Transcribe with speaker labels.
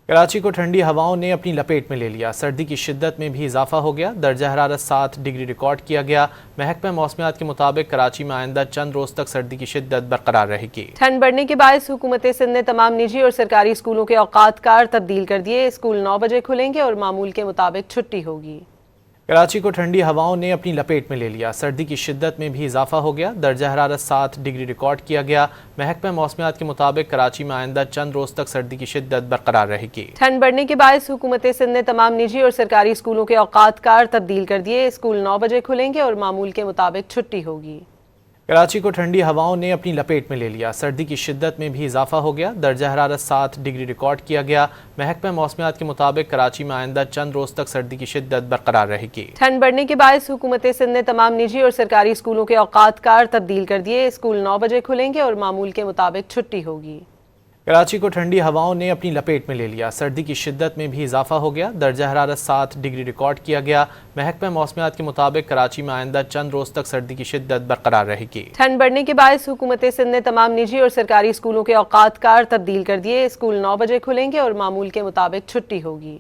Speaker 1: کراچی کو ٹھنڈی ہواؤں نے اپنی لپیٹ میں لے لیا۔ سردی کی شدت میں بھی اضافہ ہو گیا۔ درجہ حرارت 7 ڈگری ریکارڈ کیا گیا۔ محکمہ موسمیات کے مطابق کراچی میں آئندہ چند روز تک سردی کی شدت برقرار رہے گی۔
Speaker 2: ٹھنڈ بڑھنے کے باعث حکومت سندھ نے تمام نجی اور سرکاری اسکولوں کے اوقات کار تبدیل کر دیے۔ اسکول 9 بجے کھلیں گے اور معمول کے مطابق چھٹی ہوگی۔
Speaker 1: کراچی کو ٹھنڈی ہواؤں نے اپنی لپیٹ میں لے لیا۔ سردی کی شدت میں بھی اضافہ ہو گیا۔ درجہ حرارت 7 ڈگری ریکارڈ کیا گیا۔ محکمہ موسمیات کے مطابق کراچی میں آئندہ چند روز تک سردی کی شدت برقرار رہے گی۔
Speaker 2: ٹھنڈ بڑھنے کے باعث حکومت سندھ نے تمام نجی اور سرکاری اسکولوں کے اوقات کار تبدیل کر دیے۔ اسکول 9 بجے کھلیں گے اور معمول کے مطابق چھٹی ہوگی۔
Speaker 1: کراچی کو ٹھنڈی ہواؤں نے اپنی لپیٹ میں لے لیا۔ سردی کی شدت میں بھی اضافہ ہو گیا۔ درجہ حرارت 7 ڈگری ریکارڈ کیا گیا۔ محکمہ موسمیات کے مطابق کراچی میں آئندہ چند روز تک سردی کی شدت برقرار رہے گی۔
Speaker 2: ٹھنڈ بڑھنے کے باعث حکومت سندھ نے تمام نجی اور سرکاری اسکولوں کے اوقات کار تبدیل کر دیے۔ اسکول 9 بجے کھلیں گے اور معمول کے مطابق چھٹی ہوگی۔
Speaker 1: کراچی کو ٹھنڈی ہواؤں نے اپنی لپیٹ میں لے لیا۔ سردی کی شدت میں بھی اضافہ ہو گیا۔ درجہ حرارت 7 ڈگری ریکارڈ کیا گیا۔ محکمہ موسمیات کے مطابق کراچی میں آئندہ چند روز تک سردی کی شدت برقرار رہے گی۔
Speaker 2: ٹھنڈ بڑھنے کے باعث حکومت سندھ نے تمام نجی اور سرکاری اسکولوں کے اوقات کار تبدیل کر دیے۔ اسکول 9 بجے کھلیں گے اور معمول کے مطابق چھٹی ہوگی۔